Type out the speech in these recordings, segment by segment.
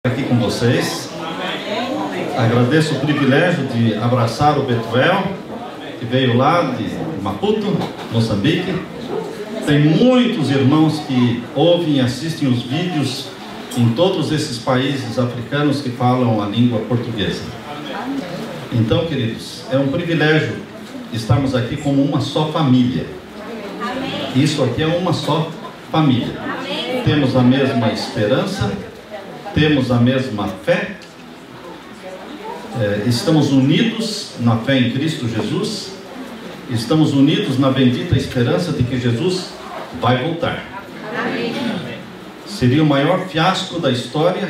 Aqui com vocês. Agradeço o privilégio de abraçar o Betuel, que veio lá de Maputo, Moçambique. Tem muitos irmãos que ouvem e assistem os vídeos em todos esses países africanos que falam a língua portuguesa. Então, queridos, é um privilégio estarmos aqui como uma só família. Isso aqui é uma só família. Temos a mesma esperança, temos a mesma fé, estamos unidos na fé em Cristo Jesus, estamos unidos na bendita esperança de que Jesus vai voltar. Seria o maior fiasco da história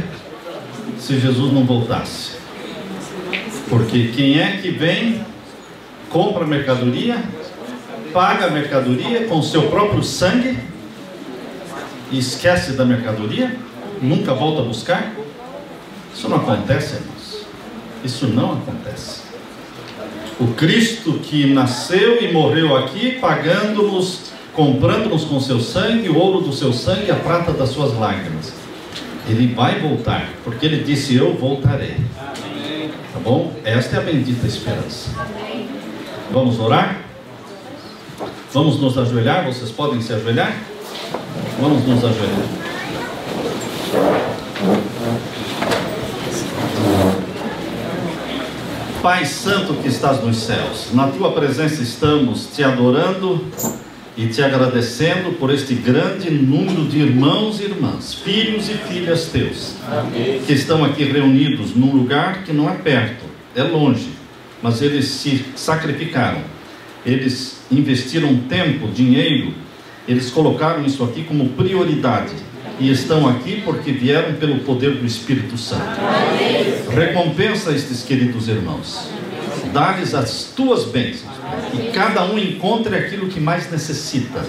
se Jesus não voltasse. Porque quem é que vem, compra a mercadoria, paga a mercadoria com o seu próprio sangue e esquece da mercadoria, nunca volta a buscar? Isso não acontece, irmãos. Isso não acontece. O Cristo que nasceu e morreu aqui, pagando-nos, comprando-nos com seu sangue, o ouro do seu sangue, a prata das suas lágrimas. Ele vai voltar, porque ele disse: eu voltarei. Tá bom? Esta é a bendita esperança. Vamos orar? Vamos nos ajoelhar? Vocês podem se ajoelhar? Vamos nos ajoelhar. Pai Santo que estás nos céus, na tua presença estamos te adorando e te agradecendo por este grande número de irmãos e irmãs, filhos e filhas teus, que estão aqui reunidos num lugar que não é perto, é longe, mas eles se sacrificaram, eles investiram tempo, dinheiro, eles colocaram isso aqui como prioridade e estão aqui porque vieram pelo poder do Espírito Santo. Recompensa estes queridos irmãos, dá-lhes as tuas bênçãos, que cada um encontre aquilo que mais necessita,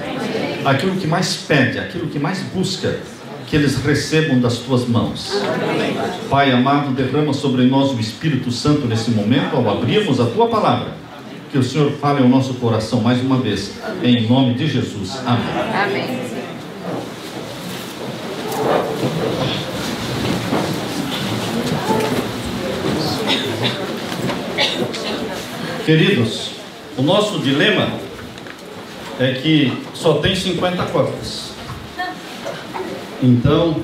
aquilo que mais pede, aquilo que mais busca, que eles recebam das tuas mãos. Pai amado, derrama sobre nós o Espírito Santo nesse momento, ao abrirmos a tua palavra, que o Senhor fale ao nosso coração mais uma vez, em nome de Jesus. Amém. Amém. Queridos, o nosso dilema é que só tem 50 cópias. Então,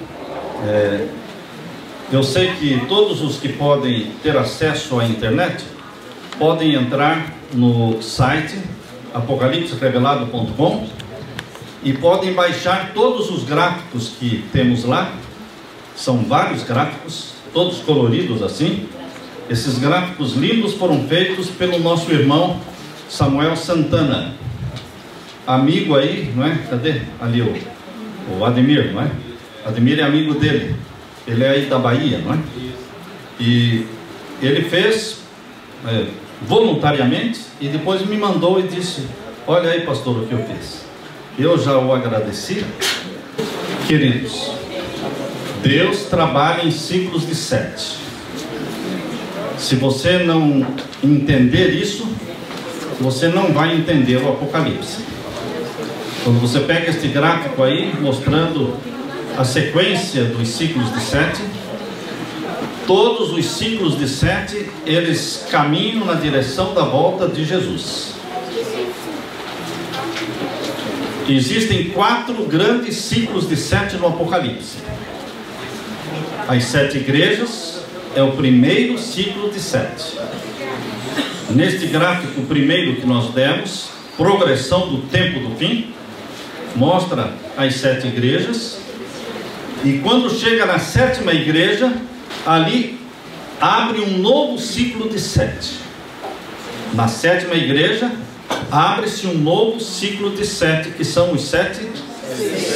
eu sei que todos os que podem ter acesso à internet podem entrar no site apocalipserevelado.com e podem baixar todos os gráficos que temos lá. São vários gráficos, todos coloridos assim. Esses gráficos lindos foram feitos pelo nosso irmão Samuel Santana, amigo aí, não é? Cadê? Ali o Ademir, não é? Ademir é amigo dele, ele é aí da Bahia, não é? E ele fez voluntariamente e depois me mandou e disse: olha aí, pastor, o que eu fiz. Eu já o agradeci. Queridos, Deus trabalha em ciclos de 7. Se você não entender isso, você não vai entender o Apocalipse. Quando você pega este gráfico aí, mostrando a sequência dos ciclos de 7, todos os ciclos de 7, eles caminham na direção da volta de Jesus. Existem 4 grandes ciclos de 7 no Apocalipse. As 7 igrejas é o primeiro ciclo de 7. Neste gráfico primeiro que nós demos, progressão do tempo do fim, mostra as 7 igrejas. E quando chega na 7ª igreja, ali abre um novo ciclo de 7. Na 7ª igreja abre-se um novo ciclo de 7, que são os 7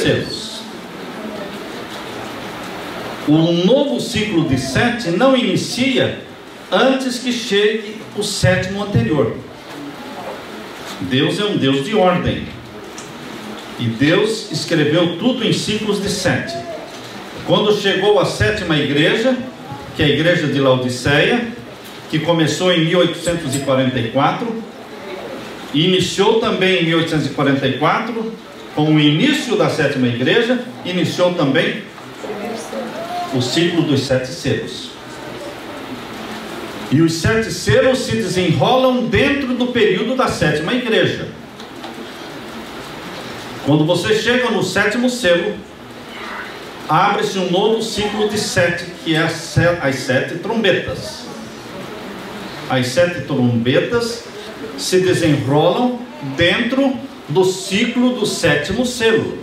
selos. O novo ciclo de 7 não inicia antes que chegue o 7º anterior. Deus é um Deus de ordem, e Deus escreveu tudo em ciclos de 7. Quando chegou a 7ª igreja, que é a igreja de Laodiceia, que começou em 1844, e iniciou também em 1844, com o início da 7ª igreja, iniciou também o ciclo dos 7 selos. E os 7 selos se desenrolam dentro do período da 7ª igreja. Quando você chega no 7º selo, abre-se um novo ciclo de 7, que é as 7 trombetas. As 7 trombetas se desenrolam dentro do ciclo do 7º selo,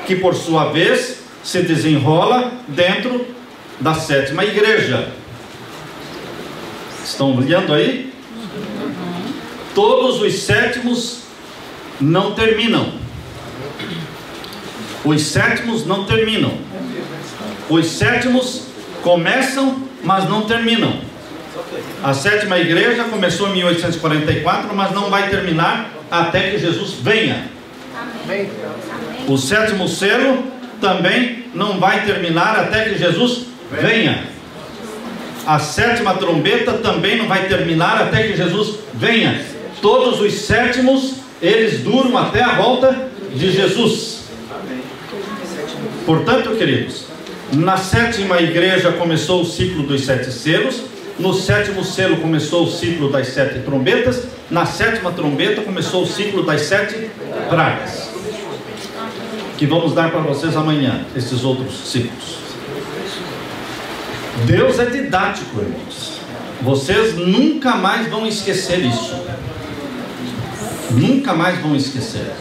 que por sua vez se desenrola dentro da 7ª igreja. Estão olhando aí? Todos os 7º não terminam. Os 7º não terminam. Os 7º começam, mas não terminam. A 7ª igreja começou em 1844, mas não vai terminar até que Jesus venha. Amém. O 7º selo também não vai terminar até que Jesus venha. A 7ª trombeta também não vai terminar até que Jesus venha. Todos os 7º, eles duram até a volta de Jesus. Portanto, queridos, na 7ª igreja começou o ciclo dos 7 selos. No 7º selo começou o ciclo das 7 trombetas. Na 7ª trombeta começou o ciclo das 7 pragas, que vamos dar para vocês amanhã, esses outros ciclos. Deus é didático, irmãos. Vocês nunca mais vão esquecer isso. Nunca mais vão esquecer.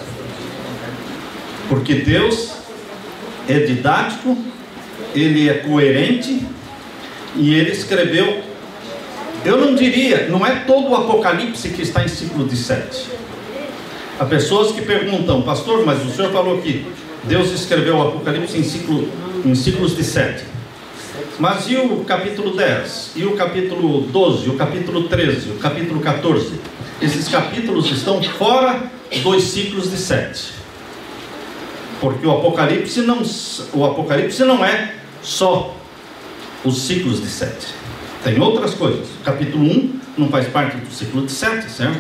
Porque Deus é didático, Ele é coerente, e Ele escreveu, eu não diria, não é todo o Apocalipse que está em ciclo de 7. Há pessoas que perguntam, pastor, mas o senhor falou que Deus escreveu o Apocalipse em ciclos de 7. Mas e o capítulo 10? E o capítulo 12? O capítulo 13? O capítulo 14? Esses capítulos estão fora dos ciclos de 7. Porque o Apocalipse não é só os ciclos de 7. Tem outras coisas. O capítulo 1 não faz parte do ciclo de 7, certo?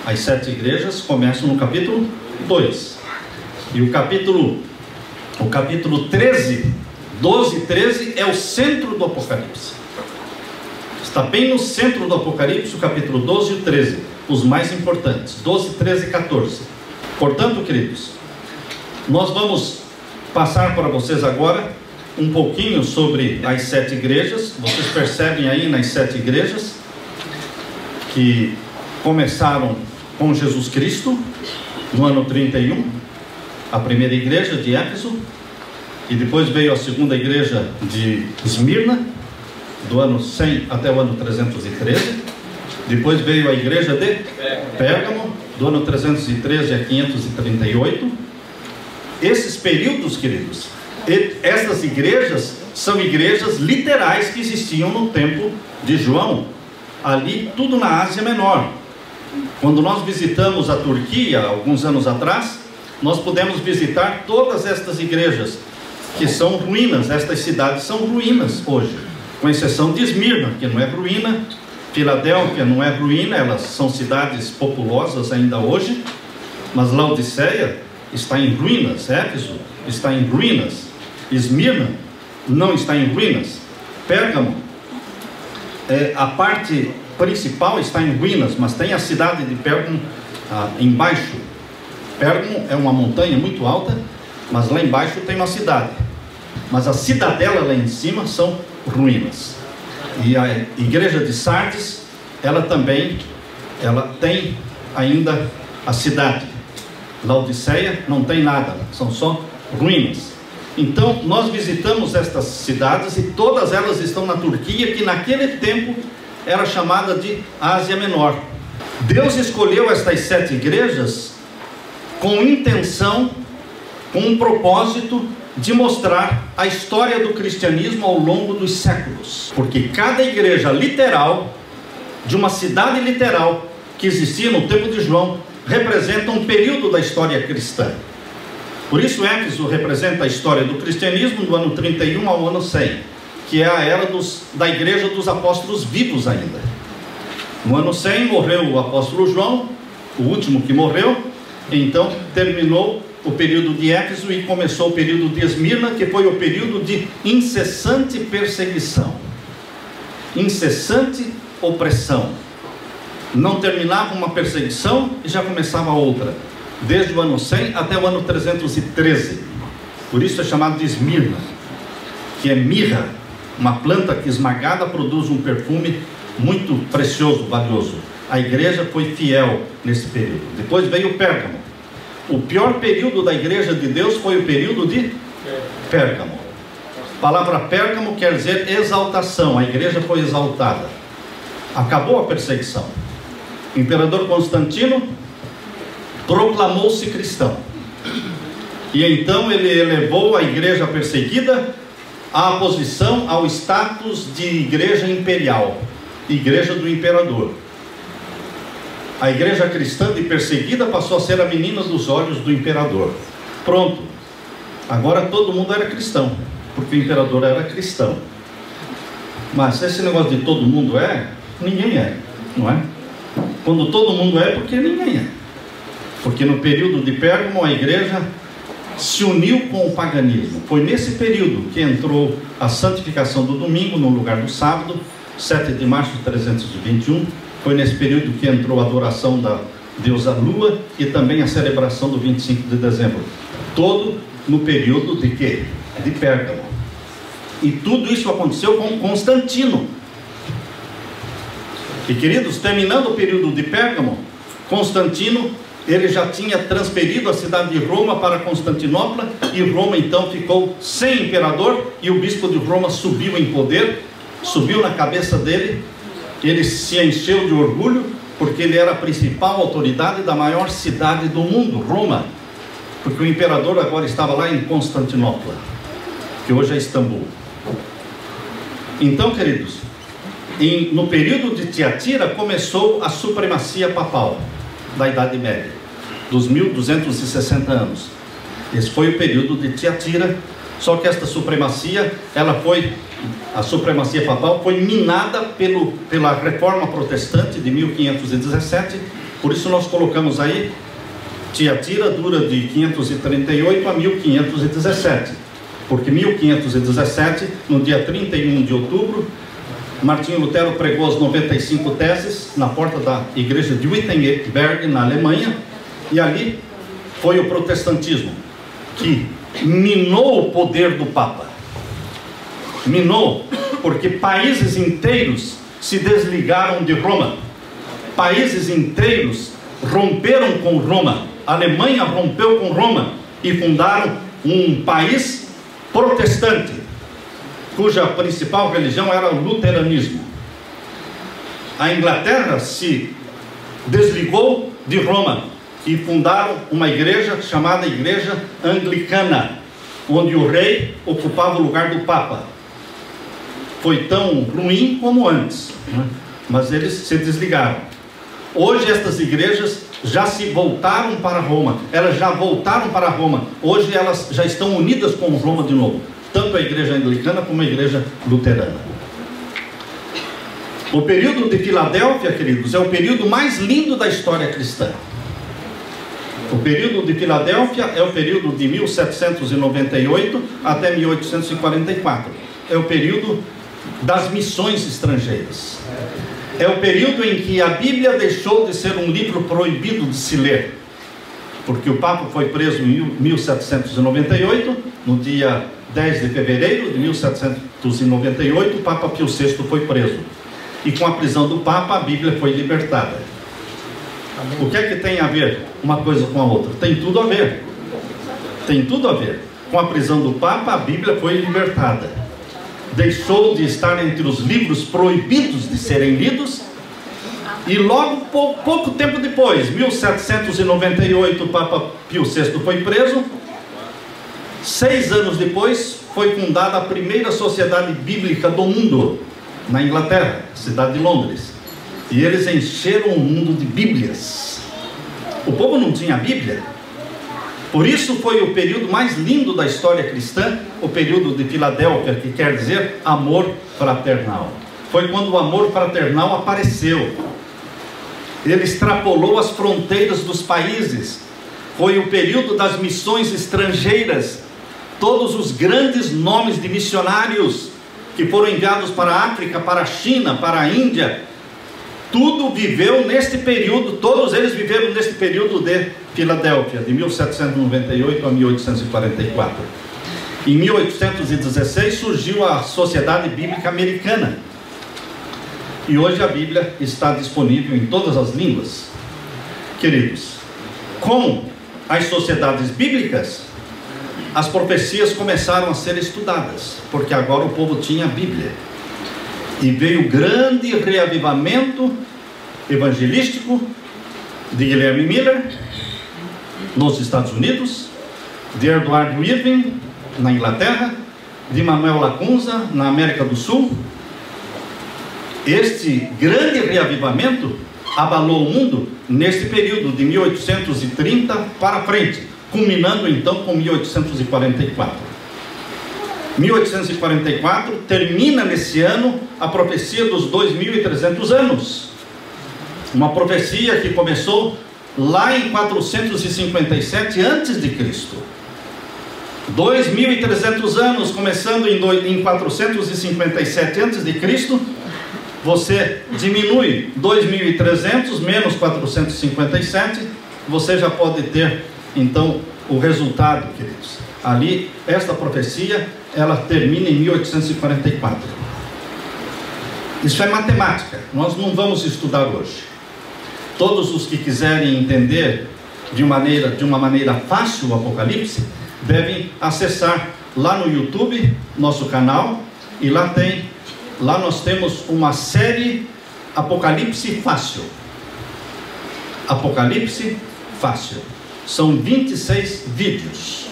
As 7 igrejas começam no capítulo 2. E o capítulo 13, 12 e 13 é o centro do Apocalipse. Está bem no centro do Apocalipse o capítulo 12 e o 13, os mais importantes, 12, 13 e 14. Portanto, queridos, nós vamos passar para vocês agora um pouquinho sobre as 7 igrejas. Vocês percebem aí nas 7 igrejas que começaram com Jesus Cristo no ano 31, a primeira igreja de Éfeso, e depois veio a segunda igreja de Esmirna, do ano 100 até o ano 313. Depois veio a igreja de Pérgamo, do ano 313 a 538. Esses períodos, queridos, essas igrejas são igrejas literais que existiam no tempo de João, ali tudo na Ásia Menor. Quando nós visitamos a Turquia, alguns anos atrás, nós pudemos visitar todas estas igrejas, que são ruínas. Estas cidades são ruínas hoje, com exceção de Esmirna, que não é ruína, Filadélfia não é ruína, elas são cidades populosas ainda hoje, mas Laodiceia está em ruínas, Éfeso está em ruínas, Esmirna não está em ruínas, Pérgamo, a parte principal está em ruínas, mas tem a cidade de Pérgamo embaixo. Pérgamo é uma montanha muito alta, mas lá embaixo tem uma cidade, mas a cidadela lá em cima são ruínas. E a igreja de Sardes, ela tem ainda a cidade. Laodiceia não tem nada, são só ruínas. Então nós visitamos estas cidades e todas elas estão na Turquia, que naquele tempo era chamada de Ásia Menor. Deus escolheu estas 7 igrejas com intenção, com um propósito de mostrar a história do cristianismo ao longo dos séculos, porque cada igreja literal, de uma cidade literal que existia no tempo de João, representa um período da história cristã. Por isso Éfeso representa a história do cristianismo do ano 31 ao ano 100, que é a era da igreja dos apóstolos vivos ainda. No ano 100 morreu o apóstolo João, o último que morreu. Então terminou o período de Éfeso e começou o período de Esmirna, que foi o período de incessante perseguição, incessante opressão. Não terminava uma perseguição e já começava outra, desde o ano 100 até o ano 313. Por isso é chamado de Esmirna, que é mirra, uma planta que esmagada produz um perfume muito precioso, valioso. A igreja foi fiel nesse período. Depois veio o Pérgamo. O pior período da igreja de Deus foi o período de Pérgamo. A palavra Pérgamo quer dizer exaltação. A igreja foi exaltada. Acabou a perseguição. O imperador Constantino proclamou-se cristão. E então ele elevou a igreja perseguida à posição, ao status de igreja imperial, igreja do imperador. A igreja cristã de perseguida passou a ser a menina dos olhos do imperador. Pronto. Agora todo mundo era cristão, porque o imperador era cristão. Mas esse negócio de todo mundo é, ninguém é, não é? Quando todo mundo é, porque ninguém é. Porque no período de Pérgamo a igreja se uniu com o paganismo. Foi nesse período que entrou a santificação do domingo no lugar do sábado, 7 de março de 321. Foi nesse período que entrou a adoração da deusa Lua e também a celebração do 25 de dezembro. Todo no período de quê? De Pérgamo. E tudo isso aconteceu com Constantino. E queridos, terminando o período de Pérgamo, Constantino, ele já tinha transferido a cidade de Roma para Constantinopla, e Roma então ficou sem imperador, e o bispo de Roma subiu em poder, subiu na cabeça dele. Ele se encheu de orgulho, porque ele era a principal autoridade da maior cidade do mundo, Roma, porque o imperador agora estava lá em Constantinopla, que hoje é Istambul. Então, queridos, no período de Tiatira começou a supremacia papal da Idade Média, dos 1260 anos. Esse foi o período de Tiatira. Só que esta supremacia, a supremacia papal foi minada pela reforma protestante de 1517. Por isso nós colocamos aí, Tiatira dura de 538 a 1517. Porque 1517, no dia 31 de outubro, Martinho Lutero pregou as 95 teses na porta da igreja de Wittenberg, na Alemanha, e ali foi o protestantismo que minou o poder do Papa. Minou, porque países inteiros se desligaram de Roma. Países inteiros romperam com Roma. A Alemanha rompeu com Roma e fundaram um país protestante, cuja principal religião era o luteranismo. A Inglaterra se desligou de Roma e fundaram uma igreja chamada Igreja Anglicana, onde o rei ocupava o lugar do Papa. Foi tão ruim como antes, né? Mas eles se desligaram. Hoje estas igrejas já se voltaram para Roma. Elas já voltaram para Roma. Hoje elas já estão unidas com Roma de novo, tanto a igreja anglicana como a igreja luterana. O período de Filadélfia, queridos, é o período mais lindo da história cristã. O período de Filadélfia é o período de 1798 até 1844. É o período das missões estrangeiras. É o período em que a Bíblia deixou de ser um livro proibido de se ler, porque o Papa foi preso em 1798, no dia 10 de fevereiro de 1798, o Papa Pio VI foi preso. E com a prisão do Papa, a Bíblia foi libertada. O que é que tem a ver uma coisa com a outra? Tem tudo a ver. Tem tudo a ver. Com a prisão do Papa, a Bíblia foi libertada. Deixou de estar entre os livros proibidos de serem lidos. E logo, pouco tempo depois, 1798, o Papa Pio VI foi preso. 6 anos depois, foi fundada a primeira sociedade bíblica do mundo, na Inglaterra, cidade de Londres. E eles encheram o mundo de Bíblias. O povo não tinha Bíblia. Por isso foi o período mais lindo da história cristã, o período de Filadélfia, que quer dizer amor fraternal. Foi quando o amor fraternal apareceu. Ele extrapolou as fronteiras dos países. foi o período das missões estrangeiras. Todos os grandes nomes de missionários que foram enviados para a África, para a China, para a Índia, tudo viveu neste período, todos eles viveram neste período de Filadélfia, de 1798 a 1844. Em 1816 surgiu a Sociedade Bíblica Americana. E hoje a Bíblia está disponível em todas as línguas. Queridos, com as sociedades bíblicas, as profecias começaram a ser estudadas, porque agora o povo tinha a Bíblia. E veio o grande reavivamento evangelístico de Guilherme Miller, nos Estados Unidos, de Edward Irving, na Inglaterra, de Manuel Lacunza, na América do Sul. Este grande reavivamento abalou o mundo neste período de 1830 para frente, culminando então com 1844. 1844 termina nesse ano a profecia dos 2.300 anos. Uma profecia que começou lá em 457 a.C. 2.300 anos, começando em 457 a.C., você diminui 2.300 menos 457, você já pode ter então o resultado, queridos. Ali, esta profecia, ela termina em 1844. Isso é matemática, nós não vamos estudar hoje. Todos os que quiserem entender de uma maneira fácil o Apocalipse, devem acessar lá no YouTube, nosso canal, e lá nós temos uma série Apocalipse Fácil. Apocalipse Fácil. São 26 vídeos.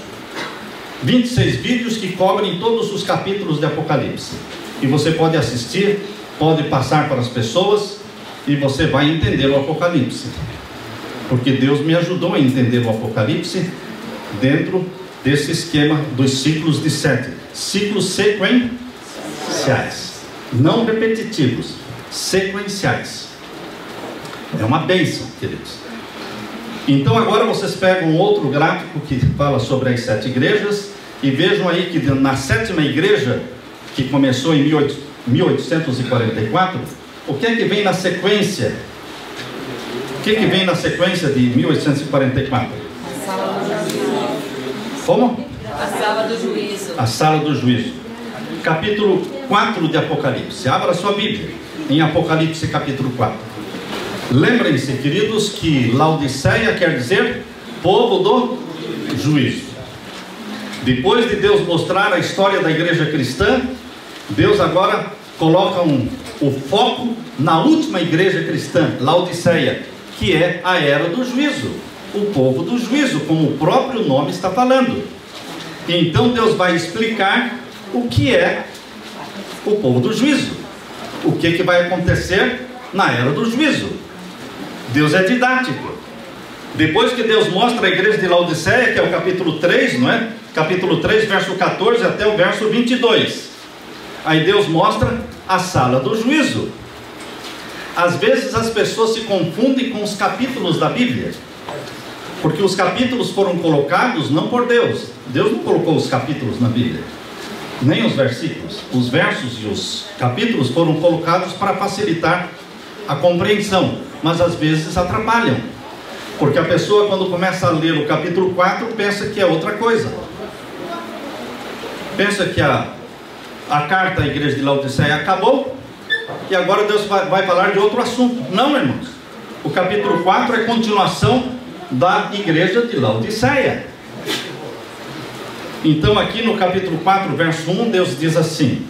26 vídeos que cobrem todos os capítulos de Apocalipse. E você pode assistir, pode passar para as pessoas, e você vai entender o Apocalipse. Porque Deus me ajudou a entender o Apocalipse dentro desse esquema dos ciclos de 7. Ciclos sequenciais. Não repetitivos, sequenciais. É uma bênção, queridos. Então agora vocês pegam um outro gráfico que fala sobre as 7 igrejas e vejam aí que na 7ª igreja, que começou em 1844, o que é que vem na sequência? O que é que vem na sequência de 1844? A sala do juízo. Como? A sala do juízo. A sala do juízo. Capítulo 4 de Apocalipse. Abra sua Bíblia em Apocalipse capítulo 4. Lembrem-se, queridos, que Laodiceia quer dizer povo do juízo. Depois de Deus mostrar a história da igreja cristã, Deus agora coloca o foco na última igreja cristã, Laodiceia, que é a era do juízo, o povo do juízo, como o próprio nome está falando. Então Deus vai explicar o que é o povo do juízo, o que vai acontecer na era do juízo. Deus é didático. Depois que Deus mostra a igreja de Laodiceia, que é o capítulo 3, não é? Capítulo 3, verso 14 até o verso 22. Aí Deus mostra a sala do juízo. Às vezes as pessoas se confundem com os capítulos da Bíblia, porque os capítulos foram colocados não por Deus. Deus não colocou os capítulos na Bíblia, nem os versículos. Os versos e os capítulos foram colocados para facilitar a compreensão, mas às vezes atrapalham, porque a pessoa, quando começa a ler o capítulo 4, pensa que é outra coisa. Pensa que a carta à igreja de Laodiceia acabou e agora Deus vai falar de outro assunto. Não, irmãos. O capítulo 4 é continuação da igreja de Laodiceia. Então aqui no capítulo 4, verso 1, Deus diz assim: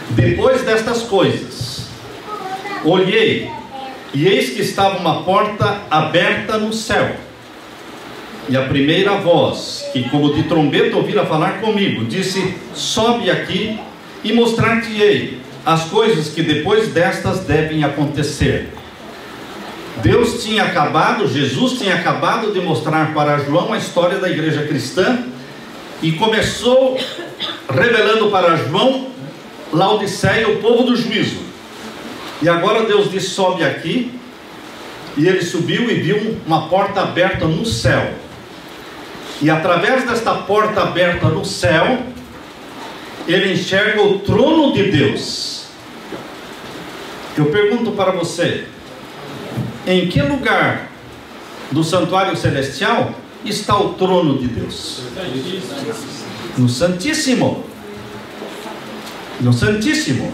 depois destas coisas, olhei, e eis que estava uma porta aberta no céu. E a primeira voz, que como de trombeta ouvira falar comigo, disse: sobe aqui e mostrar-te-ei as coisas que depois destas devem acontecer. Deus tinha acabado, Jesus tinha acabado de mostrar para João a história da igreja cristã, e começou revelando para João Laodiceia, o povo do juízo. E agora Deus diz: sobe aqui E ele subiu e viu uma porta aberta no céu. E através desta porta aberta no céu, ele enxerga o trono de Deus. Eu pergunto para você, em que lugar do santuário celestial está o trono de Deus? No Santíssimo. No Santíssimo.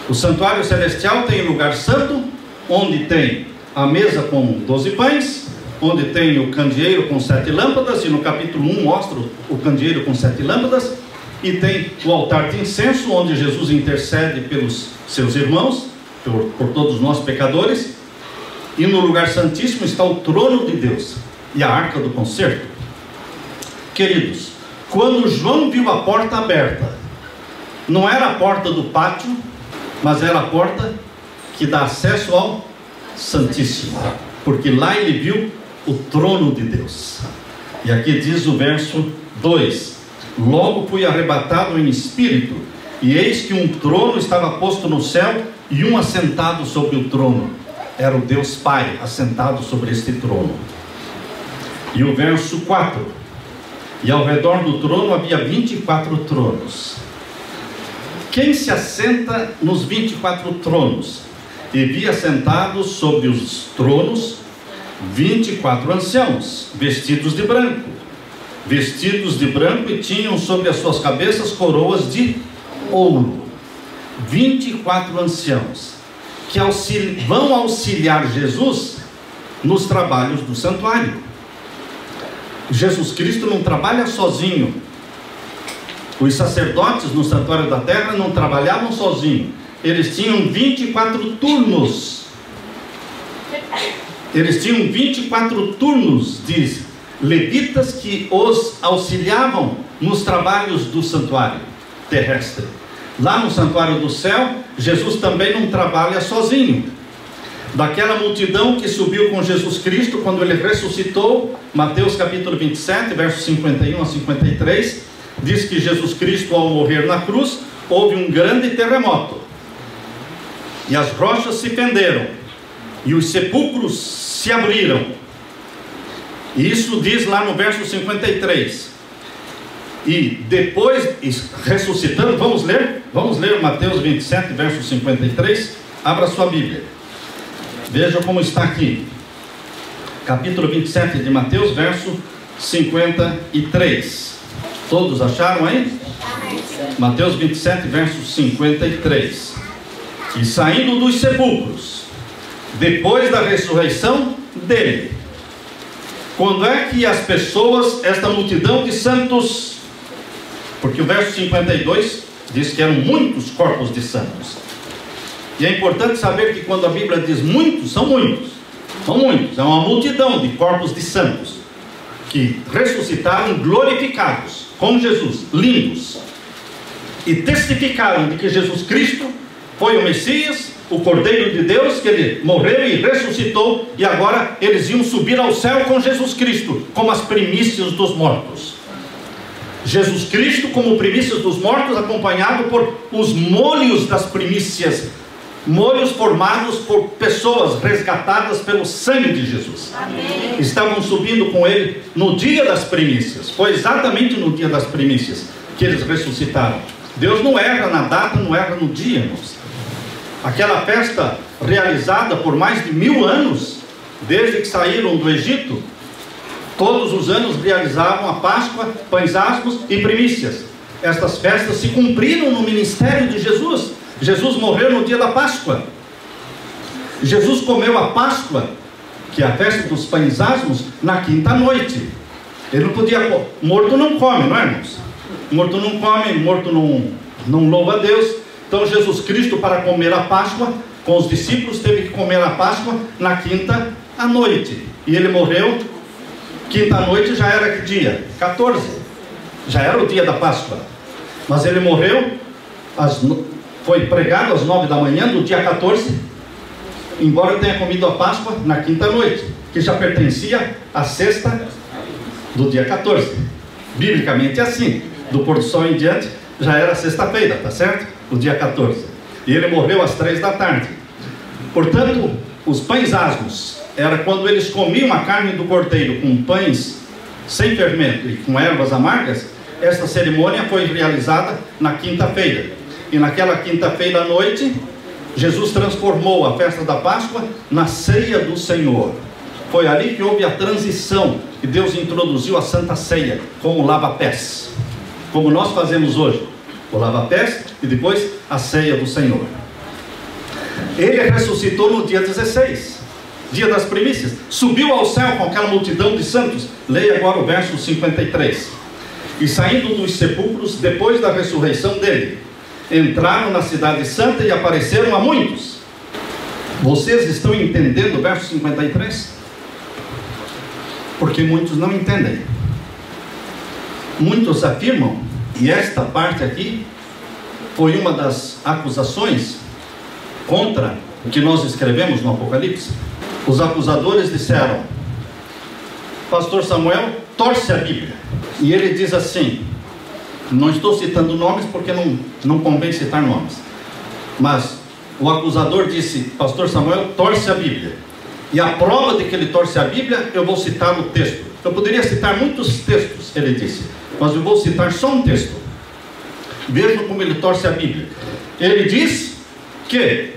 O santuário celestial tem o lugar santo, onde tem a mesa com 12 pães, onde tem o candeeiro com 7 lâmpadas, e no capítulo 1 mostra o candeeiro com 7 lâmpadas, e tem o altar de incenso, onde Jesus intercede pelos seus irmãos, por todos nós pecadores, e no lugar santíssimo está o trono de Deus, e a arca do concerto. Queridos, quando João viu a porta aberta, não era a porta do pátio, mas era a porta que dá acesso ao Santíssimo, porque lá ele viu o trono de Deus. E aqui diz o verso 2: logo fui arrebatado em espírito, e eis que um trono estava posto no céu, e um assentado sobre o trono. Era o Deus Pai assentado sobre este trono. E o verso 4: e ao redor do trono havia 24 tronos. Quem se assenta nos 24 tronos? E vi assentados sobre os tronos 24 anciãos, vestidos de branco. Vestidos de branco, e tinham sobre as suas cabeças coroas de ouro. 24 anciãos que vão auxiliar Jesus nos trabalhos do santuário. Jesus Cristo não trabalha sozinho. Os sacerdotes no santuário da terra não trabalhavam sozinhos. Eles tinham 24 turnos. Eles tinham 24 turnos de levitas que os auxiliavam nos trabalhos do santuário terrestre. Lá no santuário do céu, Jesus também não trabalha sozinho. Daquela multidão que subiu com Jesus Cristo quando ele ressuscitou, Mateus capítulo 27, versos 51 a 53, diz que Jesus Cristo, ao morrer na cruz, houve um grande terremoto, e as rochas se fenderam, e os sepulcros se abriram. E isso diz lá no verso 53. E depois, ressuscitando, vamos ler Mateus 27, verso 53. Abra sua Bíblia, veja como está aqui, capítulo 27 de Mateus, verso 53. Todos acharam aí? Mateus 27, verso 53. E saindo dos sepulcros, depois da ressurreição dele, quando é que as pessoas, esta multidão de santos, porque o verso 52 diz que eram muitos corpos de santos, e é importante saber que quando a Bíblia diz muitos, são muitos, é uma multidão de corpos de santos, que ressuscitaram glorificados, com Jesus, lindos, e testificaram de que Jesus Cristo foi o Messias, o Cordeiro de Deus, que ele morreu e ressuscitou, e agora eles iam subir ao céu com Jesus Cristo, como as primícias dos mortos. Jesus Cristo como primícias dos mortos, acompanhado por os molhos das primícias, molhos formados por pessoas resgatadas pelo sangue de Jesus. Amém. Estavam subindo com ele no dia das primícias. Foi exatamente no dia das primícias que eles ressuscitaram. Deus não erra na data, não erra no dia, irmãos. Aquela festa realizada por mais de 1000 anos, desde que saíram do Egito, todos os anos realizavam a Páscoa, pães asmos e primícias. Estas festas se cumpriram no ministério de Jesus. Jesus morreu no dia da Páscoa. Jesus comeu a Páscoa, que é a festa dos pães asmos, na quinta noite. Ele não podia, morto não come, não é, irmãos? Morto não come, morto não louva a Deus. Então Jesus Cristo, para comer a Páscoa com os discípulos, teve que comer a Páscoa na quinta à noite. E ele morreu, quinta à noite já era que dia? 14. Já era o dia da Páscoa. Mas ele morreu, foi pregado às 9 da manhã do dia 14, embora tenha comido a Páscoa na quinta à noite, que já pertencia à sexta do dia 14. Biblicamente é assim, do pôr do sol em diante já era sexta-feira, tá certo? O dia 14. E ele morreu às 3 da tarde. Portanto, os pães asmos, era quando eles comiam a carne do cordeiro com pães sem fermento e com ervas amargas. Esta cerimônia foi realizada na quinta-feira. E naquela quinta-feira à noite, Jesus transformou a festa da Páscoa na ceia do Senhor. Foi ali que houve a transição, que Deus introduziu a Santa Ceia, como lava-pés, como nós fazemos hoje, o lava-pés e depois a ceia do Senhor. Ele ressuscitou no dia 16, dia das primícias, subiu ao céu com aquela multidão de santos. Leia agora o verso 53. E saindo dos sepulcros, depois da ressurreição dele, entraram na cidade santa e apareceram a muitos. Vocês estão entendendo o verso 53? Porque muitos não entendem. Muitos afirmam, e esta parte aqui foi uma das acusações contra o que nós escrevemos no Apocalipse. Os acusadores disseram: Pastor Samuel torce a Bíblia. E ele diz assim, não estou citando nomes porque não convém citar nomes, mas o acusador disse: Pastor Samuel torce a Bíblia. E a prova de que ele torce a Bíblia, eu vou citar o texto. Eu poderia citar muitos textos, ele disse, mas eu vou citar só um texto. Vejam como ele torce a Bíblia. Ele diz que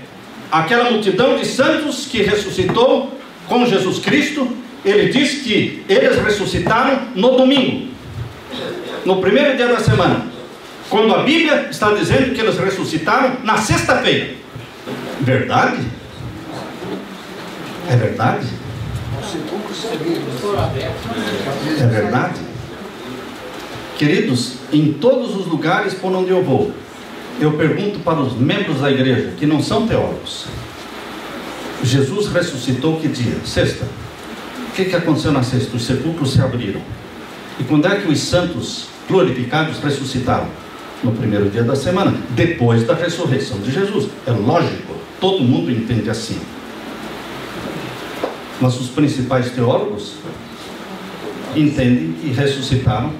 aquela multidão de santos que ressuscitou com Jesus Cristo, ele diz que eles ressuscitaram no domingo, no primeiro dia da semana, quando a Bíblia está dizendo que eles ressuscitaram na sexta-feira. Verdade? É verdade? É verdade? Queridos, em todos os lugares por onde eu vou, eu pergunto para os membros da igreja, que não são teólogos: Jesus ressuscitou que dia? Sexta. O que aconteceu na sexta? Os sepulcros se abriram. E quando é que os santos glorificados ressuscitaram? No primeiro dia da semana, depois da ressurreição de Jesus. É lógico, todo mundo entende assim. Mas os principais teólogos entendem que ressuscitaram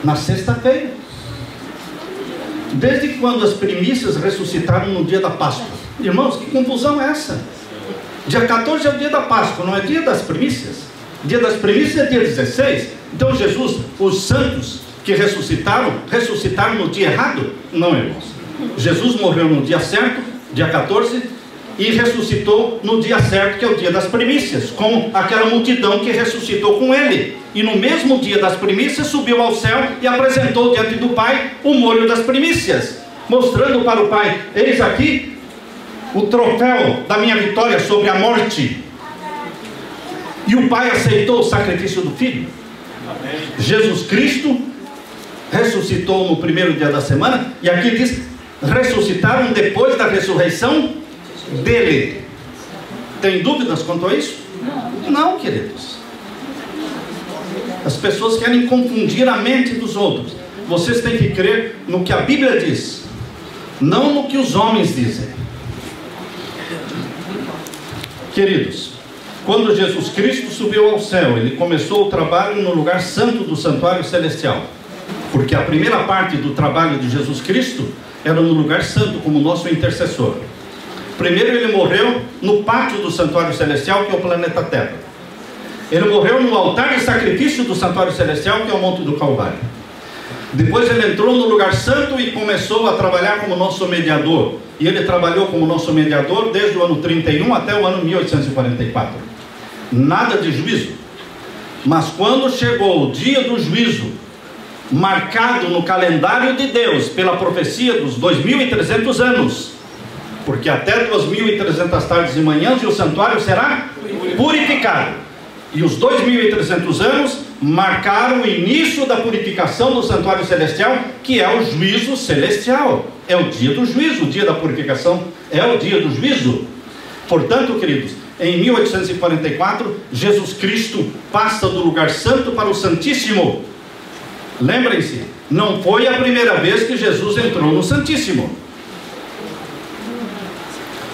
na sexta-feira. Desde quando as primícias ressuscitaram no dia da Páscoa? Irmãos, que confusão é essa? Dia 14 é o dia da Páscoa, não é dia das primícias? Dia das primícias é dia 16. Então Jesus, os santos que ressuscitaram no dia errado? Não, irmãos. Jesus morreu no dia certo, dia 14, e ressuscitou no dia certo, que é o dia das primícias, com aquela multidão que ressuscitou com ele. E no mesmo dia das primícias subiu ao céu e apresentou diante do Pai o molho das primícias, mostrando para o Pai: eis aqui o troféu da minha vitória sobre a morte. E o Pai aceitou o sacrifício do Filho. Amém. Jesus Cristo ressuscitou no primeiro dia da semana, e aqui diz: ressuscitaram depois da ressurreição dele. Tem dúvidas quanto a isso? Não, queridos. As pessoas querem confundir a mente dos outros. Vocês têm que crer no que a Bíblia diz, não no que os homens dizem. Queridos, quando Jesus Cristo subiu ao céu, ele começou o trabalho no lugar santo do santuário celestial, porque a primeira parte do trabalho de Jesus Cristo era no lugar santo, como nosso intercessor. Primeiro ele morreu no pátio do santuário celestial, que é o planeta Terra. Ele morreu no altar de sacrifício do santuário celestial, que é o Monte do Calvário. Depois ele entrou no lugar santo e começou a trabalhar como nosso mediador. E ele trabalhou como nosso mediador desde o ano 31 até o ano 1844. Nada de juízo. Mas quando chegou o dia do juízo, marcado no calendário de Deus pela profecia dos 2300 anos, porque até 2300 tardes e manhãs o santuário será purificado. E os 2300 anos marcaram o início da purificação do santuário celestial, que é o juízo celestial. É o dia do juízo, o dia da purificação é o dia do juízo. Portanto, queridos, em 1844, Jesus Cristo passa do lugar santo para o Santíssimo. Lembrem-se, não foi a primeira vez que Jesus entrou no Santíssimo.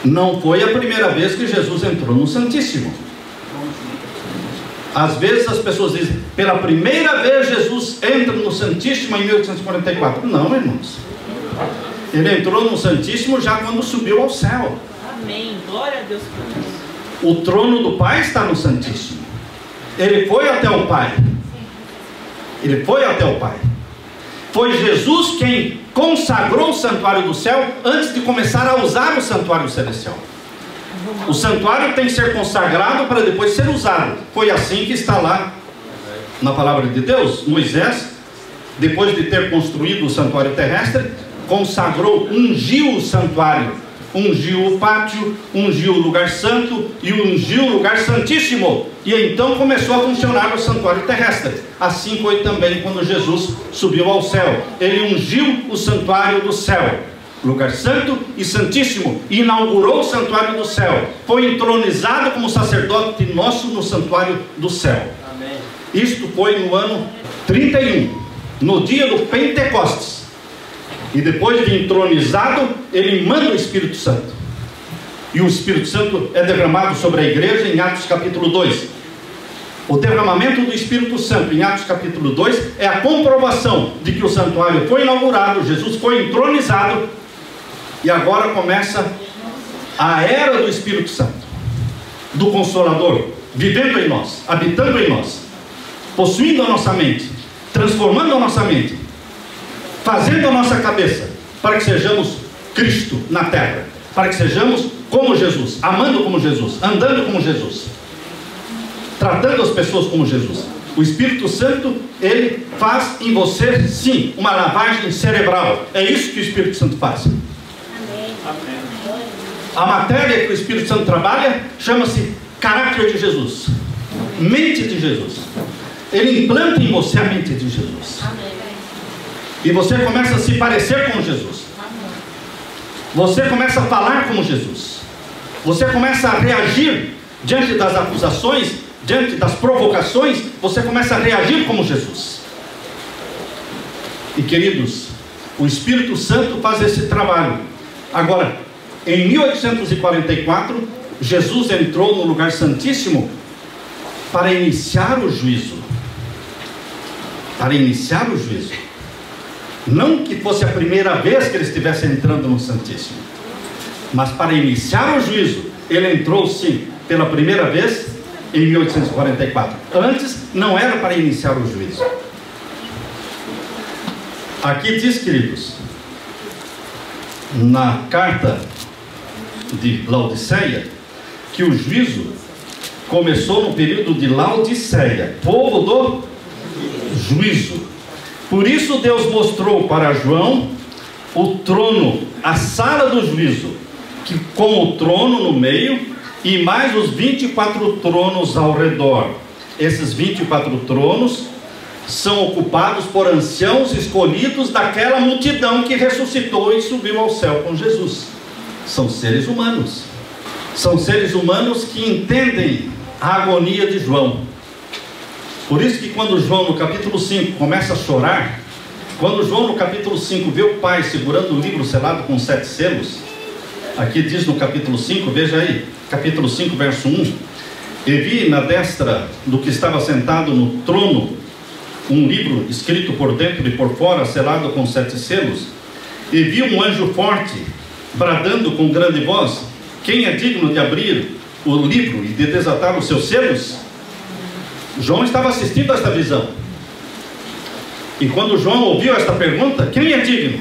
Não foi a primeira vez que Jesus entrou no Santíssimo. Às vezes as pessoas dizem: pela primeira vez Jesus entra no Santíssimo em 1844. Não, irmãos. Ele entrou no Santíssimo já quando subiu ao céu. Amém. Glória a Deus por isso. O trono do Pai está no Santíssimo. Ele foi até o Pai. Ele foi até o Pai. Foi Jesus quem consagrou o santuário do céu antes de começar a usar o santuário celestial. O santuário tem que ser consagrado para depois ser usado. Foi assim que está lá na palavra de Deus. Moisés, depois de ter construído o santuário terrestre, consagrou, ungiu o santuário, ungiu o pátio, ungiu o lugar santo e ungiu o lugar santíssimo. E então começou a funcionar o santuário terrestre. Assim foi também quando Jesus subiu ao céu. Ele ungiu o santuário do céu, lugar santo e santíssimo, e inaugurou o santuário do céu. Foi entronizado como sacerdote nosso no santuário do céu. Amém. Isto foi no ano 31, no dia do Pentecostes. E depois de entronizado, ele manda o Espírito Santo. E o Espírito Santo é derramado sobre a igreja em Atos capítulo 2. O derramamento do Espírito Santo em Atos capítulo 2 é a comprovação de que o santuário foi inaugurado, Jesus foi entronizado, e agora começa a era do Espírito Santo, do Consolador, vivendo em nós, habitando em nós, possuindo a nossa mente, transformando a nossa mente, fazendo a nossa cabeça, para que sejamos Cristo na terra, para que sejamos como Jesus, amando como Jesus, andando como Jesus, tratando as pessoas como Jesus. O Espírito Santo, ele faz em você, sim, uma lavagem cerebral. É isso que o Espírito Santo faz. A matéria que o Espírito Santo trabalha chama-se caráter de Jesus, mente de Jesus. Ele implanta em você a mente de Jesus. E você começa a se parecer com Jesus. Você começa a falar como Jesus. Você começa a reagir diante das acusações, diante das provocações. Você começa a reagir como Jesus. E queridos, o Espírito Santo faz esse trabalho. Agora, em 1844, Jesus entrou no lugar santíssimo para iniciar o juízo. Para iniciar o juízo. Não que fosse a primeira vez que ele estivesse entrando no Santíssimo, mas para iniciar o juízo. Ele entrou sim, pela primeira vez em 1844. Antes não era para iniciar o juízo. Aqui diz, queridos, na carta de Laodiceia, que o juízo começou no período de Laodiceia, povo do juízo. Por isso Deus mostrou para João o trono, a sala do juízo, que com o trono no meio e mais os 24 tronos ao redor. Esses 24 tronos são ocupados por anciãos escolhidos daquela multidão que ressuscitou e subiu ao céu com Jesus. São seres humanos. São seres humanos que entendem a agonia de João. Por isso que quando João no capítulo 5 começa a chorar, quando João no capítulo 5 vê o Pai segurando o livro selado com 7 selos, aqui diz no capítulo 5, veja aí, capítulo 5, verso 1: E vi na destra do que estava sentado no trono um livro escrito por dentro e por fora, selado com 7 selos, e vi um anjo forte, bradando com grande voz: Quem é digno de abrir o livro e de desatar os seus selos? João estava assistindo a esta visão. E quando João ouviu esta pergunta, quem é digno?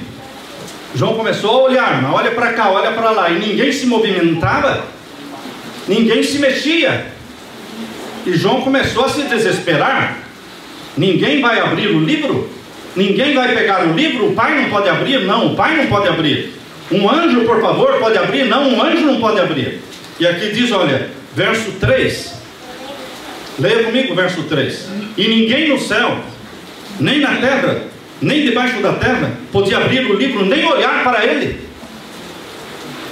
João começou a olhar, mas olha para cá, olha para lá, e ninguém se movimentava, ninguém se mexia. E João começou a se desesperar. Ninguém vai abrir o livro? Ninguém vai pegar o livro? O Pai não pode abrir? Não, o Pai não pode abrir. Um anjo, por favor, pode abrir? Não, um anjo não pode abrir. E aqui diz, olha, verso 3. Leia comigo o verso 3. E ninguém no céu, nem na terra, nem debaixo da terra, podia abrir o livro, nem olhar para ele.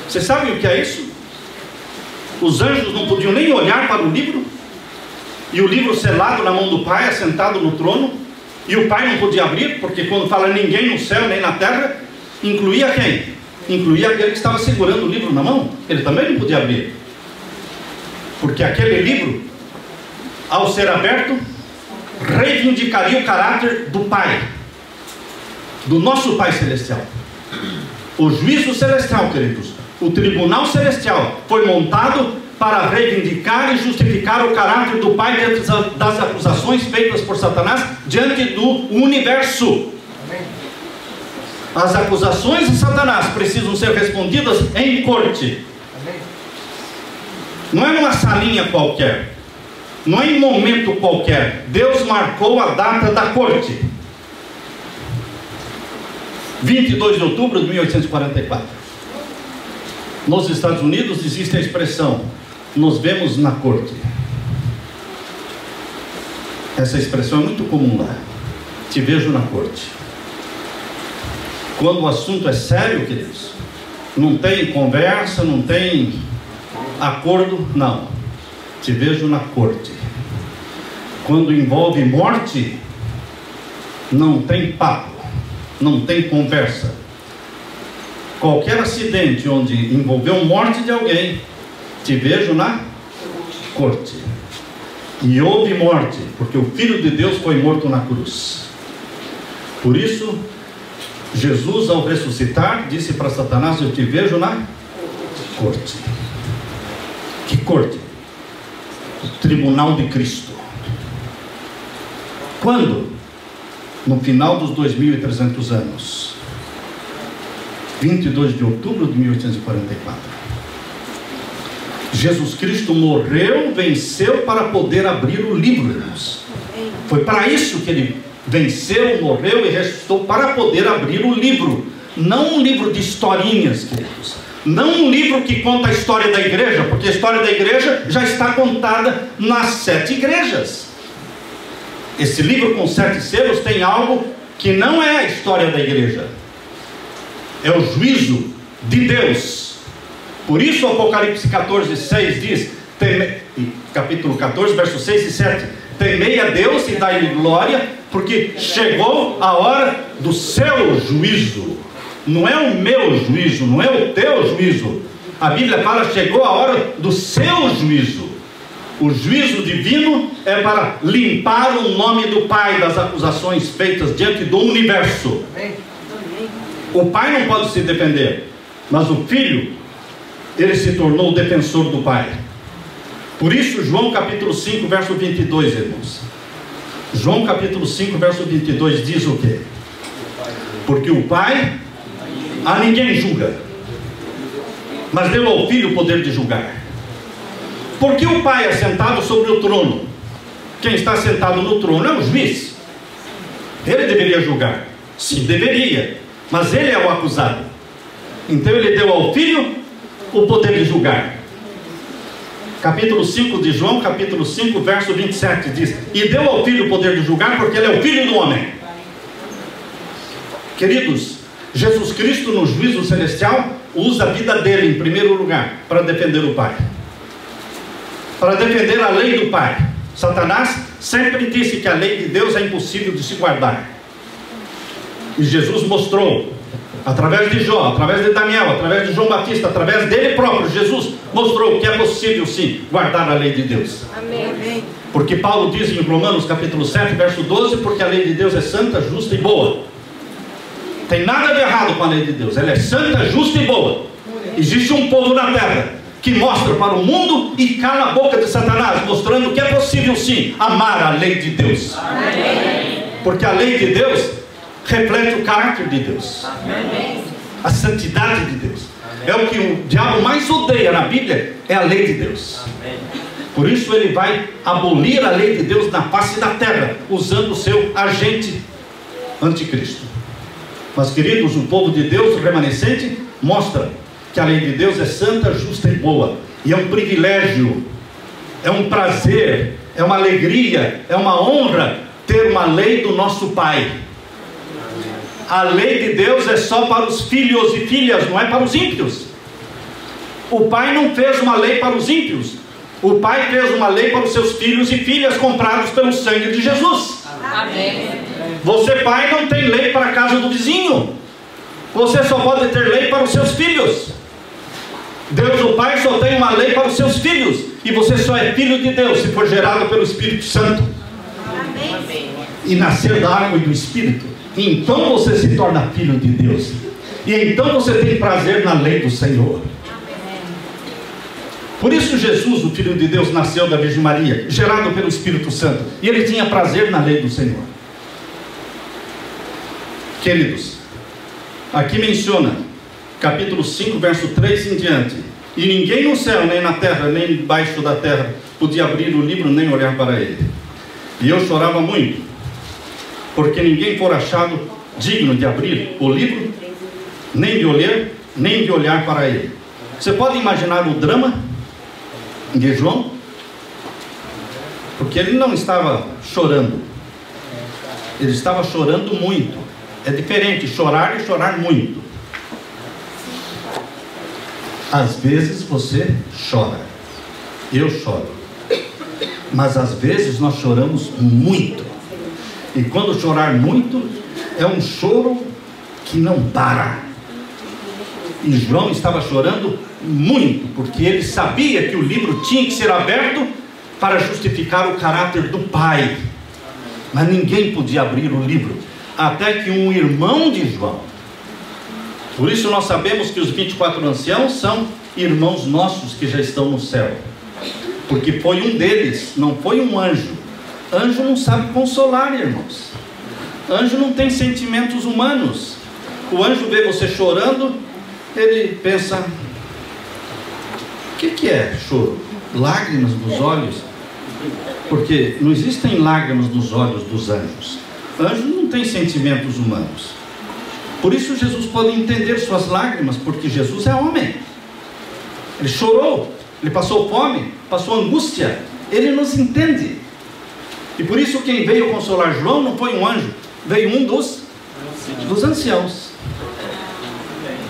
Vocês sabem o que é isso? Os anjos não podiam nem olhar para o livro, e o livro selado na mão do Pai, assentado no trono, e o Pai não podia abrir, porque quando fala ninguém no céu, nem na terra, incluía quem? Incluía aquele que estava segurando o livro na mão. Ele também não podia abrir, porque aquele livro, ao ser aberto, reivindicaria o caráter do Pai, do nosso Pai Celestial. O juízo celestial, queridos, o tribunal celestial foi montado para reivindicar e justificar o caráter do Pai diante das acusações feitas por Satanás diante do universo. As acusações de Satanás precisam ser respondidas em corte. Não é numa salinha qualquer, não é em momento qualquer. Deus marcou a data da corte, 22 de outubro de 1844. Nos Estados Unidos existe a expressão: nos vemos na corte. Essa expressão é muito comum lá. Te vejo na corte. Quando o assunto é sério, queridos, não tem conversa, não tem acordo, não. Te vejo na corte. Quando envolve morte, não tem papo, não tem conversa. Qualquer acidente onde envolveu morte de alguém, te vejo na corte. E houve morte, porque o Filho de Deus foi morto na cruz. Por isso, Jesus, ao ressuscitar, disse para Satanás: eu te vejo na corte. Que corte? O tribunal de Cristo. Quando? No final dos 2.300 anos. 22 de outubro de 1844. Jesus Cristo morreu, venceu para poder abrir o livro, irmãos. Foi para isso que ele venceu, morreu e ressuscitou, para poder abrir o livro. Não um livro de historinhas, queridos. Não um livro que conta a história da igreja, porque a história da igreja já está contada nas 7 igrejas. Esse livro com 7 selos tem algo que não é a história da igreja. É o juízo de Deus. Por isso Apocalipse 14, 6 diz, capítulo 14, versos 6 e 7: temei a Deus e dai-lhe glória, porque chegou a hora do seu juízo. Não é o meu juízo, não é o teu juízo. A Bíblia fala: chegou a hora do seu juízo. O juízo divino é para limpar o nome do Pai das acusações feitas diante do universo. O Pai não pode se defender, mas o Filho, ele se tornou o defensor do Pai. Por isso João capítulo 5 verso 22, irmãos. João capítulo 5 verso 22 diz o quê? Porque o Pai a ninguém julga, mas deu ao Filho o poder de julgar. Porque o Pai é sentado sobre o trono. Quem está sentado no trono é o juiz. Ele deveria julgar. Sim, deveria, mas ele é o acusado. Então ele deu ao Filho o poder de julgar. Capítulo 5 de João, capítulo 5, verso 27 diz: e deu ao Filho o poder de julgar, porque ele é o Filho do homem. Queridos, Jesus Cristo no juízo celestial usa a vida dele em primeiro lugar para defender o Pai, para defender a lei do Pai. Satanás sempre disse que a lei de Deus é impossível de se guardar, e Jesus mostrou, através de Jó, através de Daniel, através de João Batista, através dele próprio, Jesus mostrou que é possível sim guardar a lei de Deus. Amém. Porque Paulo diz em Romanos capítulo 7 verso 12: porque a lei de Deus é santa, justa e boa. Tem nada de errado com a lei de Deus, ela é santa, justa e boa. Existe um povo na terra que mostra para o mundo e cala a boca de Satanás, mostrando que é possível sim amar a lei de Deus. Amém. Porque a lei de Deus reflete o caráter de Deus. Amém. A santidade de Deus. Amém. É o que o diabo mais odeia na Bíblia, é a lei de Deus. Amém. Por isso ele vai abolir a lei de Deus na face da terra, usando o seu agente anticristo. Mas queridos, o povo de Deus, o remanescente, mostra que a lei de Deus é santa, justa e boa. E é um privilégio, é um prazer, é uma alegria, é uma honra ter uma lei do nosso Pai. A lei de Deus é só para os filhos e filhas, não é para os ímpios. O Pai não fez uma lei para os ímpios. O Pai fez uma lei para os seus filhos e filhas comprados pelo sangue de Jesus. Amém. Você, pai, não tem lei para a casa do vizinho. Você só pode ter lei para os seus filhos. Deus, o Pai, só tem uma lei para os seus filhos. E você só é filho de Deus se for gerado pelo Espírito Santo. Amém. E nascer da água e do Espírito. E então você se torna filho de Deus. E então você tem prazer na lei do Senhor. Por isso Jesus, o Filho de Deus, nasceu da Virgem Maria, gerado pelo Espírito Santo, e ele tinha prazer na lei do Senhor. Queridos, aqui menciona, capítulo 5, verso 3 em diante: e ninguém no céu, nem na terra, nem debaixo da terra, podia abrir o livro, nem olhar para ele. E eu chorava muito, porque ninguém for achado digno de abrir o livro, nem de ler, nem de olhar para ele. Você pode imaginar o drama de João? Porque ele não estava chorando, ele estava chorando muito. É diferente chorar e chorar muito. Às vezes você chora, eu choro, mas às vezes nós choramos muito. E quando chorar muito, é um choro que não para. E João estava chorando muito, porque ele sabia que o livro tinha que ser aberto para justificar o caráter do Pai. Mas ninguém podia abrir o livro, até que um irmão de João. Por isso nós sabemos que os 24 anciãos são irmãos nossos que já estão no céu, porque foi um deles, não foi um anjo. Anjo não sabe consolar, irmãos. Anjo não tem sentimentos humanos. O anjo vê você chorando, ele pensa: o que é choro? Lágrimas dos olhos? Porque não existem lágrimas nos olhos dos anjos. Anjo não tem sentimentos humanos. Por isso Jesus pode entender suas lágrimas, porque Jesus é homem. Ele chorou, ele passou fome, passou angústia. Ele nos entende. E por isso quem veio consolar João não foi um anjo, veio um dos anciãos.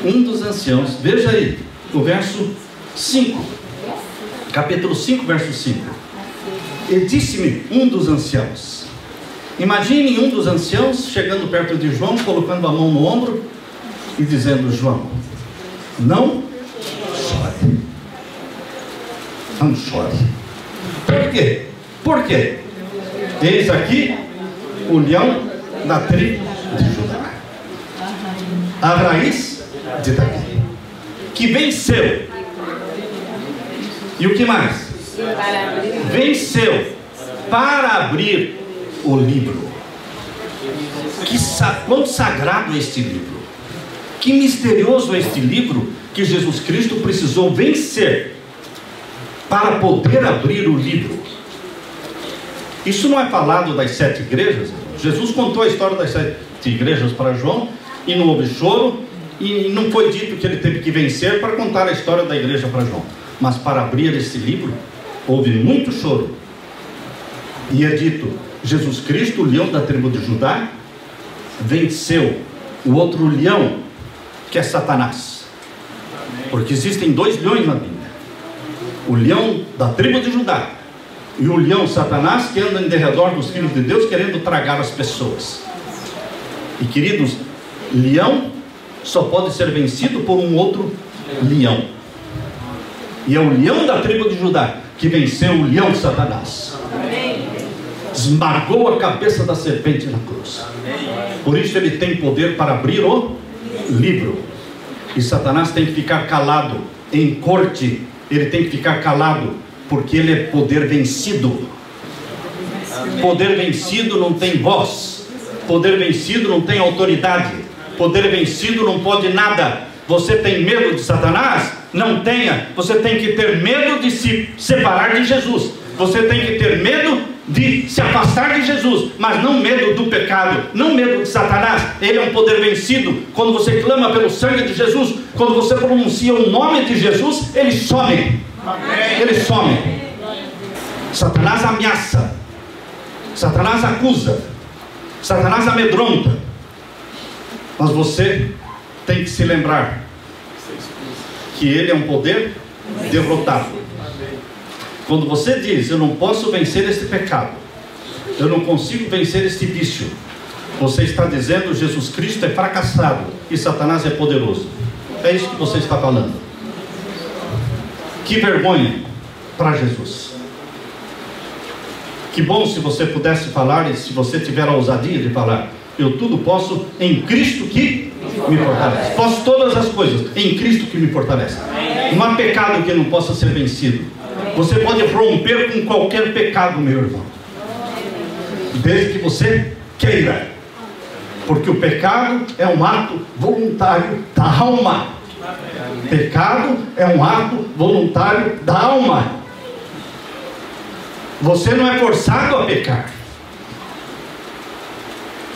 Um dos anciãos. Veja aí o verso 5, capítulo 5, verso 5. E disse-me um dos anciãos. Imagine um dos anciãos chegando perto de João, colocando a mão no ombro e dizendo: João, não chore. Não chore. Por quê? Por quê? Eis aqui o leão da tribo de Judá, a raiz de Davi, que venceu. E o que mais? Venceu para abrir o livro. Quão sagrado é este livro! Que misterioso é este livro, que Jesus Cristo precisou vencer para poder abrir o livro. Isso não é falado das 7 igrejas. Jesus contou a história das 7 igrejas para João, e não houve choro, e não foi dito que ele teve que vencer para contar a história da igreja para João. Mas para abrir esse livro, houve muito choro. E é dito: Jesus Cristo, o leão da tribo de Judá, venceu o outro leão, que é Satanás. Porque existem 2 leões na Bíblia: o leão da tribo de Judá e o leão Satanás, que anda em derredor dos filhos de Deus, querendo tragar as pessoas. E queridos, leão só pode ser vencido por um outro leão, e é o leão da tribo de Judá que venceu o leão Satanás. Esmagou a cabeça da serpente na cruz. Por isso ele tem poder para abrir o livro. E Satanás tem que ficar calado em corte. Ele tem que ficar calado, porque ele é poder vencido. Poder vencido não tem voz. Poder vencido não tem autoridade. Poder vencido não pode nada. Você tem medo de Satanás? Não tenha. Você tem que ter medo de se separar de Jesus. Você tem que ter medo de se afastar de Jesus, mas não medo do pecado, não medo de Satanás. Ele é um poder vencido. Quando você clama pelo sangue de Jesus, quando você pronuncia o nome de Jesus, ele some. Ele some. Satanás ameaça, Satanás acusa, Satanás amedronta, mas você tem que se lembrar que ele é um poder derrotado. Quando você diz: eu não posso vencer este pecado, eu não consigo vencer este vício, você está dizendo: Jesus Cristo é fracassado e Satanás é poderoso. É isso que você está falando. Que vergonha para Jesus. Que bom se você pudesse falar, e se você tiver a ousadia de falar: eu tudo posso em Cristo que me fortalece. Posso todas as coisas em Cristo que me fortalece. Não há pecado que não possa ser vencido. Você pode romper com qualquer pecado, meu irmão, desde que você queira, porque o pecado é um ato voluntário da alma. Pecado é um ato voluntário da alma. Você não é forçado a pecar.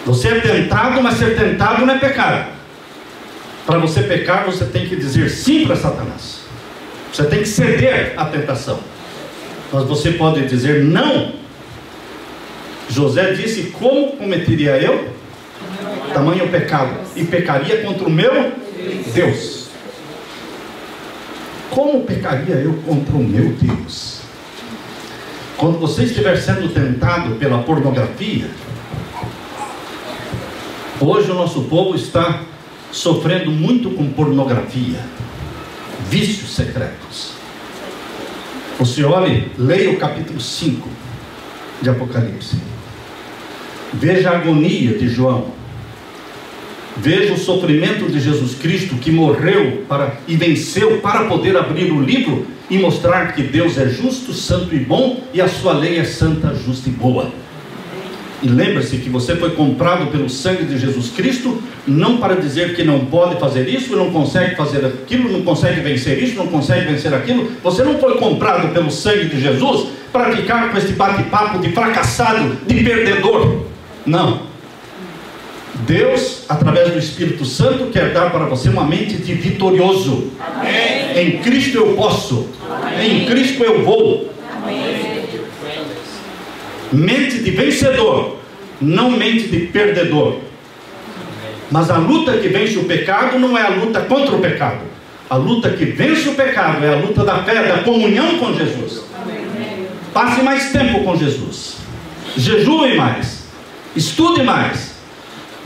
Você é tentado, mas ser tentado não é pecado. Para você pecar, você tem que dizer sim para Satanás. Você tem que ceder à tentação. Mas você pode dizer não. José disse: como cometeria eu tamanho pecado? E pecaria contra o meu Deus. Como pecaria eu contra o meu Deus? Quando você estiver sendo tentado pela pornografia, hoje o nosso povo está sofrendo muito com pornografia, vícios secretos. Você olhe, leia o capítulo 5 de Apocalipse. Veja a agonia de João. Veja o sofrimento de Jesus Cristo, que morreu e venceu para poder abrir o livro e mostrar que Deus é justo, santo e bom, e a sua lei é santa, justa e boa. E lembre-se que você foi comprado pelo sangue de Jesus Cristo, não para dizer que não pode fazer isso, não consegue fazer aquilo, não consegue vencer isso, não consegue vencer aquilo. Você não foi comprado pelo sangue de Jesus para ficar com esse bate-papo de fracassado, de perdedor. Não. Deus, através do Espírito Santo, quer dar para você uma mente de vitorioso. Amém. Em Cristo eu posso. Amém. Em Cristo eu vou. Amém. Mente de vencedor, não mente de perdedor. Mas a luta que vence o pecado não é a luta contra o pecado. A luta que vence o pecado é a luta da fé, da comunhão com Jesus. Amém. Passe mais tempo com Jesus. Jejue mais. Estude mais.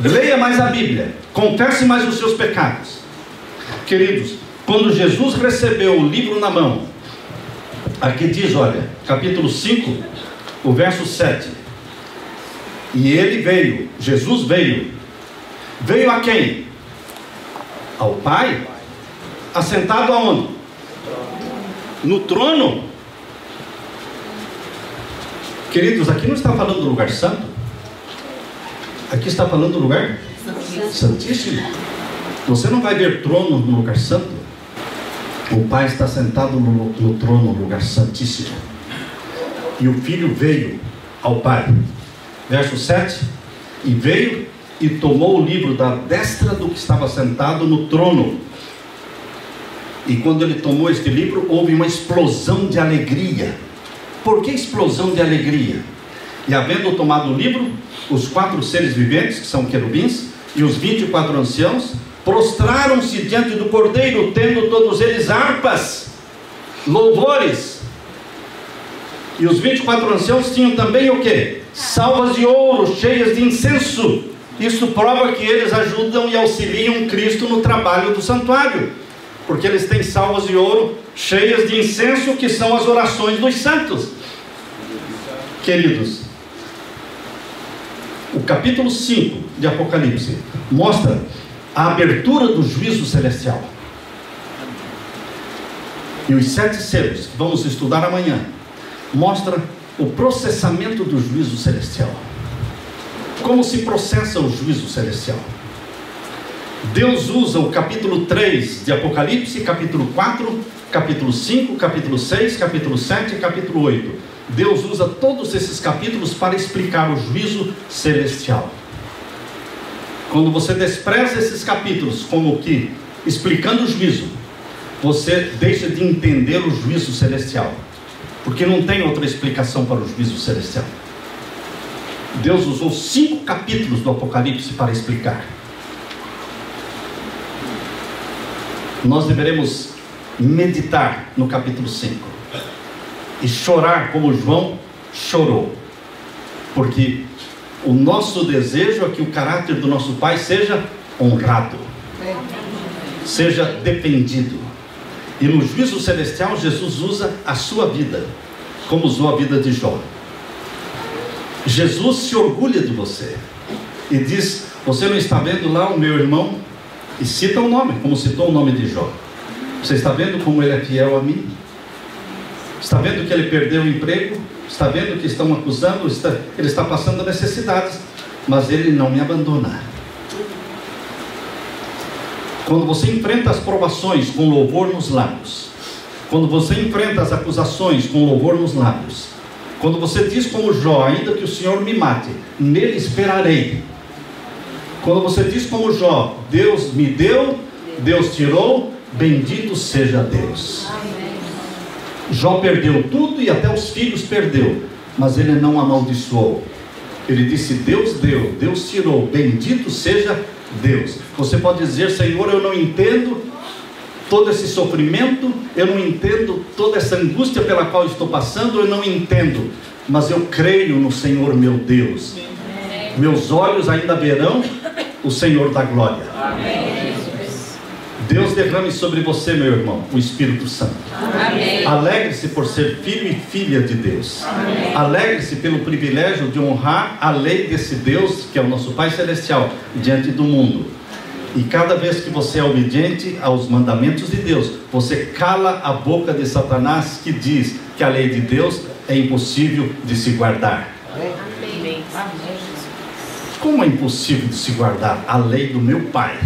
Leia mais a Bíblia. Confesse mais os seus pecados. Queridos, quando Jesus recebeu o livro na mão, aqui diz, olha, capítulo 5, o verso 7. E ele veio, Jesus veio. Veio a quem? Ao Pai? Assentado aonde? No trono. Queridos, aqui não está falando do lugar santo. Aqui está falando do lugar santíssimo. Você não vai ver trono no lugar santo. O Pai está sentado no trono, no lugar santíssimo. E o Filho veio ao Pai. Verso 7. E veio e tomou o livro da destra do que estava sentado no trono. E quando ele tomou este livro, houve uma explosão de alegria. Por que explosão de alegria? E havendo tomado o livro, os 4 seres viventes, que são querubins, e os 24 anciãos, prostraram-se diante do Cordeiro, tendo todos eles harpas, louvores. E os 24 anciãos tinham também o quê? Salvas de ouro, cheias de incenso. Isso prova que eles ajudam e auxiliam Cristo no trabalho do santuário, porque eles têm salvas de ouro, cheias de incenso, que são as orações dos santos. Queridos, o capítulo 5 de Apocalipse mostra a abertura do juízo celestial. E os 7 selos, que vamos estudar amanhã, mostra o processamento do juízo celestial. Como se processa o juízo celestial? Deus usa o capítulo 3 de Apocalipse, capítulo 4, capítulo 5, capítulo 6, capítulo 7 e capítulo 8. Deus usa todos esses capítulos para explicar o juízo celestial. Quando você despreza esses capítulos como que explicando o juízo, você deixa de entender o juízo celestial, porque não tem outra explicação para o juízo celestial. Deus usou 5 capítulos do Apocalipse para explicar. Nós deveremos meditar no capítulo 5 e chorar como João chorou, porque o nosso desejo é que o caráter do nosso Pai seja honrado, seja defendido. E no juízo celestial Jesus usa a sua vida, como usou a vida de Jó. Jesus se orgulha de você e diz: você não está vendo lá o meu irmão E cita o nome, como citou o nome de Jó. Você está vendo como ele é fiel a mim? Está vendo que ele perdeu o emprego? Está vendo que estão acusando? Ele está passando necessidades, mas ele não me abandona. Quando você enfrenta as provações com louvor nos lábios, quando você enfrenta as acusações com louvor nos lábios, quando você diz como Jó, ainda que o Senhor me mate, nele esperarei. Quando você diz como Jó, Deus me deu, Deus tirou, bendito seja Deus. Jó perdeu tudo e até os filhos perdeu, mas ele não amaldiçoou. Ele disse: Deus deu, Deus tirou, bendito seja Deus. Você pode dizer: Senhor, eu não entendo todo esse sofrimento, eu não entendo toda essa angústia pela qual estou passando, eu não entendo, mas eu creio no Senhor meu Deus. Meus olhos ainda verão o Senhor da glória. Deus derrame sobre você, meu irmão, o Espírito Santo. Alegre-se por ser filho e filha de Deus. Alegre-se pelo privilégio de honrar a lei desse Deus, que é o nosso Pai Celestial, diante do mundo. E cada vez que você é obediente aos mandamentos de Deus, você cala a boca de Satanás, que diz que a lei de Deus é impossível de se guardar. Como é impossível de se guardar? A lei do meu Pai.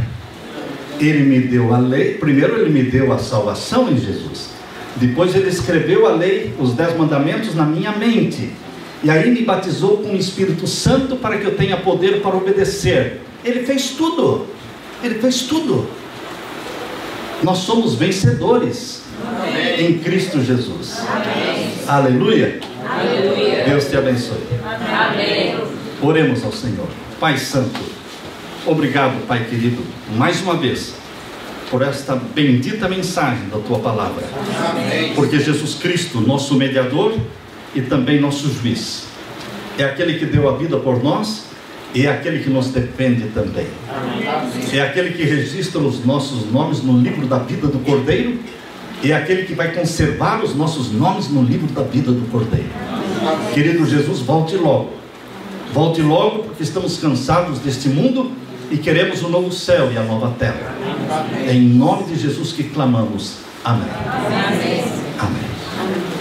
Ele me deu a lei. Primeiro ele me deu a salvação em Jesus. Depois ele escreveu a lei, os 10 mandamentos na minha mente. E aí me batizou com o Espírito Santo para que eu tenha poder para obedecer. Ele fez tudo. Ele fez tudo. Nós somos vencedores. Amém. Em Cristo Jesus. Amém. Aleluia. Aleluia. Deus te abençoe. Amém. Oremos ao Senhor. Pai Santo, obrigado, Pai querido, mais uma vez, por esta bendita mensagem da Tua Palavra. Amém. Porque Jesus Cristo, nosso mediador e também nosso juiz, é aquele que deu a vida por nós e é aquele que nos defende também. Amém. É aquele que registra os nossos nomes no livro da vida do Cordeiro e é aquele que vai conservar os nossos nomes no livro da vida do Cordeiro. Amém. Querido Jesus, volte logo. Volte logo, porque estamos cansados deste mundo e queremos o novo céu e a nova terra. Amém. É em nome de Jesus que clamamos. Amém. Amém. Amém.